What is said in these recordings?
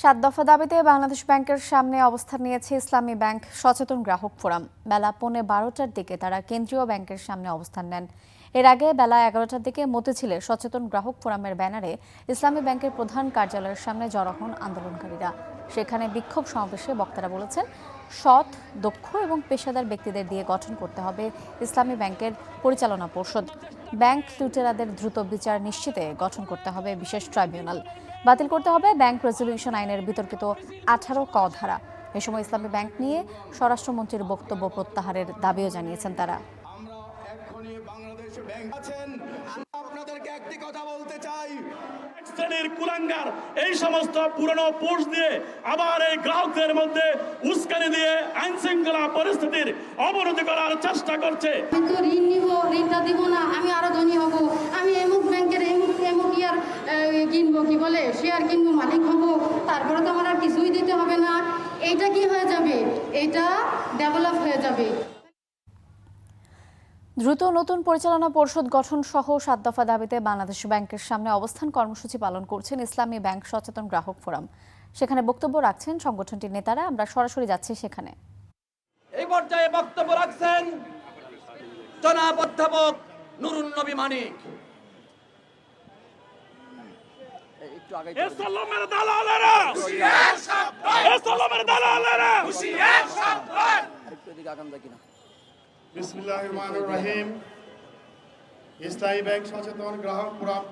7 দফা দাবিতে বাংলাদেশ ব্যাংকের সামনে অবস্থান নিয়েছে ইসলামী ব্যাংক সচেতন গ্রাহক ফোরাম। বেলা 11:15টার দিকে তারা কেন্দ্রীয় ব্যাংকের সামনে অবস্থান নেন। এর আগে বেলা 11টার দিকে মতিঝিলে সচেতন গ্রাহক ফোরামের ব্যানারে ইসলামী ব্যাংকের প্রধান কার্যালয়ের সামনে জড়ো হন আন্দোলনকারীরা। সেখানে বিক্ষোভ সমাবেশে বক্তারা বলেছেন, সৎ, দক্ষ এবং পেশাদার ব্যক্তিদের দিয়ে গঠন করতে হবে ইসলামী ব্যাংকের পরিচালনা পর্ষদ। ব্যাংক লুটেরাদের দ্রুত বিচার নিশ্চিতে গঠন করতে হবে বিশেষ ট্রাইব্যুনাল। বাতিল করতে হবে ব্যাংক রেজলিউশন আইনের বিতর্কিত 18 ক ধারা। এ সময় ইসলামী ব্যাংক নিয়ে স্বরাষ্ট্রমন্ত্রীর বক্তব্য প্রত্যাহারের দাবিও জানিয়েছেন তারা। আপনাদেরকে একটি কথা বলতে চাই, শ্রেণীর কুলাঙ্গার এই সমস্ত পুরনো পোস্ট দিয়ে আবার এই গ্রাহকদের মধ্যে উস্কানি দিয়ে আইন শৃঙ্খলা পরিস্থিতির অবনতি করার চেষ্টা করছে। আমি তো ঋণ নিব, ঋণটা দিব না, আমি আরো ধনী হব, আমি এমুক ব্যাংকের এমুক ইয়ার কিনবো, কি বলে শেয়ার কিনবো, মালিক হব, তারপরে তো আমার আর কিছুই দিতে হবে না। এইটা কি হয়ে যাবে? এটা ডেভেলপ হয়ে যাবে। দ্রুত নতুন পরিচালনা পর্ষদ গঠন সহ 7 দফা দাবিতে বাংলাদেশ ব্যাংকের সামনে অবস্থান কর্মসূচি পালন করছেন ইসলামী ব্যাংক সচেতন গ্রাহক ফোরাম। সেখানে বক্তব্য রাখছেন সংগঠনটির নেতারা। আমরা সরাসরি যাচ্ছি সেখানে। এই পর্যায়ে বক্তব্য রাখছেন জনাব অধ্যাপক নুরুন নবী মানিক। বিসমিল্লাহির রহমানির রহিম। ইসলামী ব্যাংক সচেতন গ্রাহক ফোরাম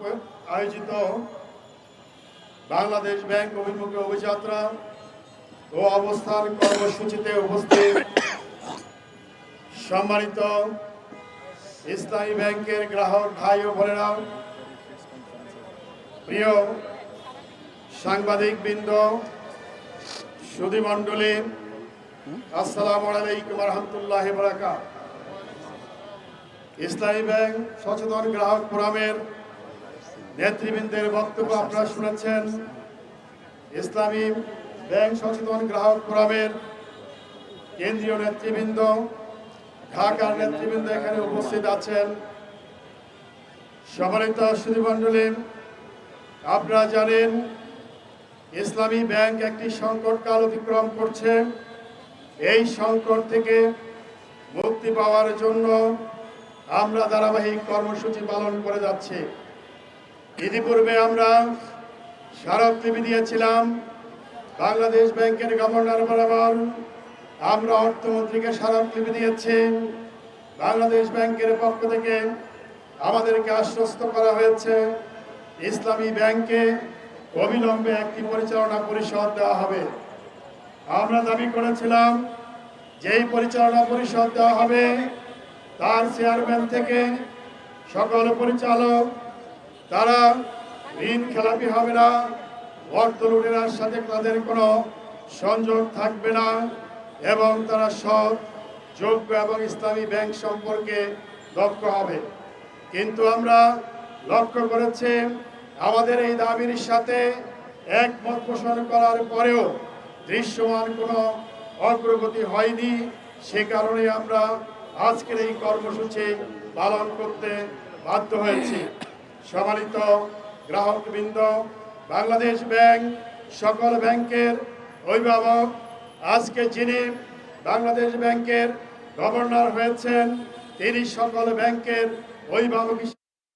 আয়োজিত বাংলাদেশ ব্যাংক অভিমুখী অভিযাত্রা ও অবস্থান কর্মসূচিতে উপস্থিত সম্মানিত ইসলামী ব্যাংকের গ্রাহক ভাই ও বোনেরা, প্রিয় সাংবাদিক বৃন্দ, সুধী মণ্ডলী, আসসালামু আলাইকুম ওয়া রাহমাতুল্লাহি ওয়া বারাকাতুহু। ইসলামী ব্যাংক সচেতন গ্রাহক ফোরামের নেতৃবৃন্দের বক্তব্য আপনারা শুনেছেন। ইসলামী ব্যাংক সচেতন গ্রাহক ফোরামের কেন্দ্রীয় নেতৃবৃন্দ, ঢাকার নেতৃবৃন্দ এখানে উপস্থিত আছেন। সম্মানিত সুধীমণ্ডলী, আপনারা জানেন ইসলামী ব্যাংক একটি সংকটকাল অতিক্রম করছে। এই সংকট থেকে মুক্তি পাওয়ার জন্য আমরা ধারাবাহিক কর্মসূচি পালন করে যাচ্ছি। ইতিপূর্বে আমরা স্মারকলিপি দিয়েছিলাম বাংলাদেশ ব্যাংকের গভর্নর বরাবর। আমরা অর্থমন্ত্রীকে স্মারকলিপি দিয়েছি। বাংলাদেশ ব্যাংকের পক্ষ থেকে আমাদেরকে আশ্বস্ত করা হয়েছে ইসলামী ব্যাংকে অবিলম্বে একটি পরিচালনা পরিষদ দেওয়া হবে। আমরা দাবি করেছিলাম যেই পরিচালনা পরিষদ দেওয়া হবে তার চেয়ারম্যান থেকে সকল পরিচালক তারা ঋণ খেলাপি হবে না, অর্থ লুটেরার সাথে তাদের কোনো সংযোগ থাকবে না এবং তারা সৎ, যোগ্য এবং ইসলামী ব্যাংক সম্পর্কে দক্ষ হবে। কিন্তু আমরা লক্ষ্য করেছি আমাদের এই দাবির সাথে একমত পোষণ করার পরেও দৃশ্যমান কোনো অগ্রগতি হয়নি। সে কারণে আমরা আজকের এই কর্মসূচি পালন করতে বাধ্য হয়েছি। সম্মানিত গ্রাহকবৃন্দ, বাংলাদেশ ব্যাংক সকল ব্যাংকের অভিভাবক। আজকে যিনি বাংলাদেশ ব্যাংকের গভর্নর হয়েছেন তিনি সকল ব্যাংকের অভিভাবক।